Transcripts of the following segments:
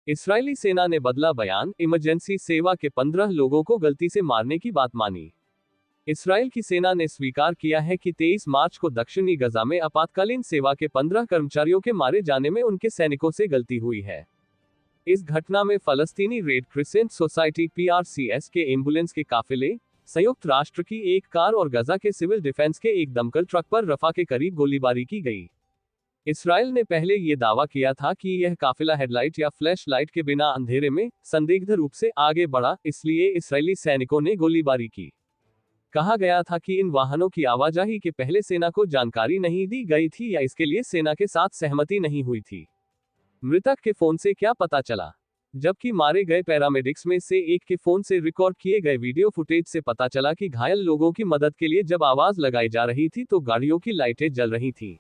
इस्राएली सेना ने बदला बयान, इमरजेंसी सेवा के 15 लोगों को गलती से मारने की बात मानी। इसराइल की सेना ने स्वीकार किया है कि 23 मार्च को दक्षिणी गजा में आपातकालीन सेवा के 15 कर्मचारियों के मारे जाने में उनके सैनिकों से गलती हुई है। इस घटना में फलस्तीनी रेड क्रिसेंट सोसाइटी PRCS के एम्बुलेंस के काफिले, संयुक्त राष्ट्र की एक कार और गजा के सिविल डिफेंस के एक दमकल ट्रक पर रफा के करीब गोलीबारी की गई। इसराइल ने पहले ये दावा किया था कि यह काफिला हेडलाइट या फ्लैश लाइट के बिना अंधेरे में संदिग्ध रूप से आगे बढ़ा, इसलिए इस्राएली सैनिकों ने गोलीबारी की। कहा गया था कि इन वाहनों की आवाजाही के पहले सेना को जानकारी नहीं दी गई थी या इसके लिए सेना के साथ सहमति नहीं हुई थी। मृतक के फोन से क्या पता चला? जबकि मारे गए पैरामेडिक्स में से एक के फोन से रिकॉर्ड किए गए वीडियो फुटेज से पता चला कि घायल लोगों की मदद के लिए जब आवाज लगाई जा रही थी तो गाड़ियों की लाइटें जल रही थीं।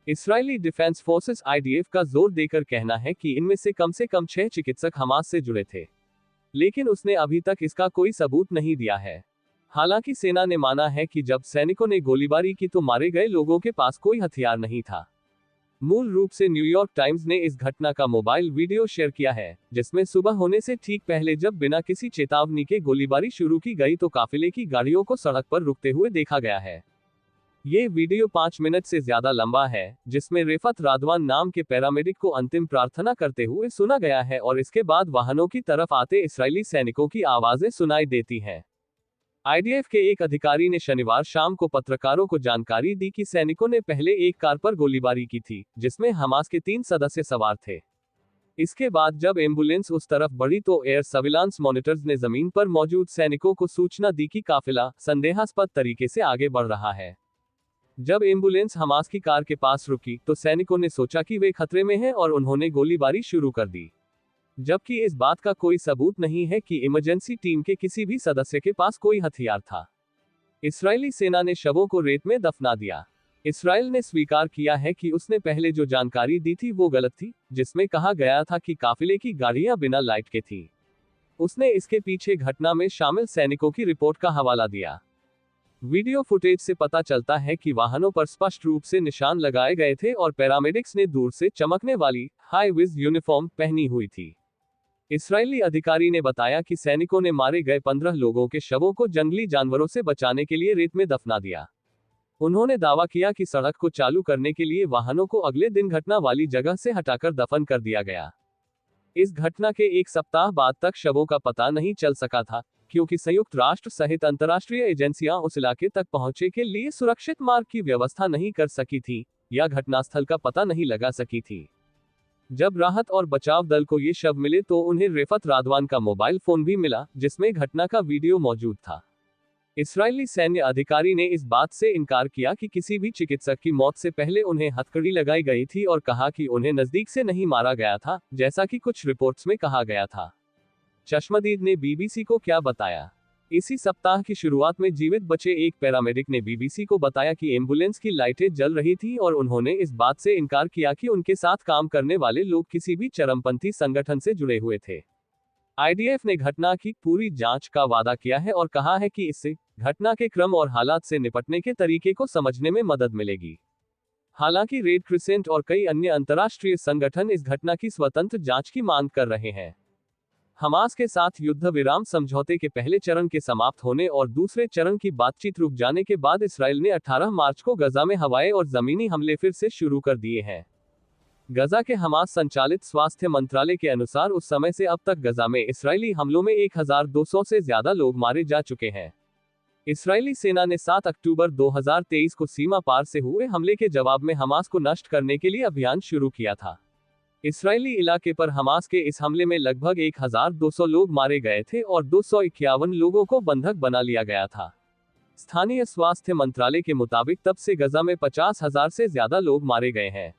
इस्राएली डिफेंस फोर्सेस IDF का जोर देकर कहना है कि इनमें से कम 6 चिकित्सक हमास से जुड़े थे, लेकिन उसने अभी तक इसका कोई सबूत नहीं दिया है। हालांकि सेना ने माना है कि जब सैनिकों ने गोलीबारी की तो मारे गए लोगों के पास कोई हथियार नहीं था। मूल रूप से न्यूयॉर्क टाइम्स ने इस घटना का मोबाइल वीडियो शेयर किया है, जिसमें सुबह होने से ठीक पहले जब बिना किसी चेतावनी के गोलीबारी शुरू की गई तो काफिले की गाड़ियों को सड़क पर रुकते हुए देखा गया है। ये वीडियो 5 मिनट से ज्यादा लंबा है, जिसमें रेफत रादवान नाम के पैरामेडिक को अंतिम प्रार्थना करते हुए सुना गया है और इसके बाद वाहनों की तरफ आते इस्राएली सैनिकों की आवाजें सुनाई देती हैं। IDF के एक अधिकारी ने शनिवार शाम को पत्रकारों को जानकारी दी कि सैनिकों ने पहले एक कार पर गोलीबारी की थी, जिसमें हमास के 3 सदस्य सवार थे। इसके बाद जब एम्बुलेंस उस तरफ बढ़ी तो एयर सर्विलांस मॉनिटर्स ने जमीन पर मौजूद सैनिकों को सूचना दी कि काफिला संदेहास्पद तरीके से आगे बढ़ रहा है। जब एम्बुलेंस हमास की कार के पास रुकी तो सैनिकों ने सोचा कि वे खतरे में हैं और उन्होंने गोलीबारी शुरू कर दी, जबकि इस बात का कोई सबूत नहीं है कि इमरजेंसी टीम के किसी भी सदस्य के पास कोई हथियार था। इस्राएली सेना ने शवों को रेत में दफना दिया। इस्राएल ने स्वीकार किया है कि उसने पहले जो जानकारी दी थी वो गलत थी, जिसमें कहा गया था कि काफिले की गाड़ियां बिना लाइट के थीं। उसने इसके पीछे घटना में शामिल सैनिकों की रिपोर्ट का हवाला दिया। वीडियो फुटेज से पता चलता है कि वाहनों पर स्पष्ट रूप से निशान लगाए गए थे और पैरामेडिक्स ने दूर से चमकने वाली हाई विज यूनिफॉर्म पहनी हुई थी। इस्राएली अधिकारी ने बताया कि सैनिकों ने मारे गए 15 लोगों के शवों को जंगली जानवरों से बचाने के लिए रेत में दफना दिया। उन्होंने दावा किया कि सड़क को चालू करने के लिए वाहनों को अगले दिन घटना वाली जगह से हटाकर दफन कर दिया गया। इस घटना के 1 सप्ताह बाद तक शवों का पता नहीं चल सका था, क्योंकि संयुक्त राष्ट्र सहित अंतर्राष्ट्रीय एजेंसियां उस इलाके तक पहुंचने के लिए सुरक्षित मार्ग की व्यवस्था नहीं कर सकी थी या घटनास्थल का पता नहीं लगा सकी थी। जब राहत और बचाव दल को ये शव मिले तो उन्हें रेफत रादवान का मोबाइल फोन भी मिला, जिसमें घटना का वीडियो मौजूद था। इस्राएली सैन्य अधिकारी ने इस बात से इनकार किया कि किसी भी चिकित्सक की मौत से पहले उन्हें हथकड़ी लगाई गई थी और कहा कि उन्हें नजदीक से नहीं मारा गया था, जैसा कि कुछ रिपोर्ट्स में कहा गया था। चश्मदीद ने BBC को क्या बताया? इसी सप्ताह की शुरुआत में जीवित बचे एक पैरामेडिक ने BBC को बताया कि एम्बुलेंस की लाइटें जल रही थीं और उन्होंने इस बात से इनकार किया कि उनके साथ काम करने वाले लोग किसी भी चरमपंथी संगठन से जुड़े हुए थे। IDF ने घटना की पूरी जांच का वादा किया है और कहा है कि इससे घटना के क्रम और हालात से निपटने के तरीके को समझने में मदद मिलेगी। हालांकि रेड क्रिसेंट और कई अन्य अंतर्राष्ट्रीय संगठन इस घटना की स्वतंत्र जांच की मांग कर रहे हैं। हमास के साथ युद्ध विराम समझौते के पहले चरण के समाप्त होने और दूसरे चरण की बातचीत रुक जाने के बाद इसराइल ने 18 मार्च को गजा में हवाई और जमीनी हमले फिर से शुरू कर दिए हैं। गजा के हमास संचालित स्वास्थ्य मंत्रालय के अनुसार उस समय से अब तक गजा में इस्राएली हमलों में 1200 से ज्यादा लोग मारे जा चुके हैं। इस्राएली सेना ने 7 अक्टूबर 2023 को सीमा पार से हुए हमले के जवाब में हमास को नष्ट करने के लिए अभियान शुरू किया था। इस्राएली इलाके पर हमास के इस हमले में लगभग 1200 लोग मारे गए थे और 251 लोगों को बंधक बना लिया गया था। स्थानीय स्वास्थ्य मंत्रालय के मुताबिक तब से गजा में 50,000 से ज्यादा लोग मारे गए हैं।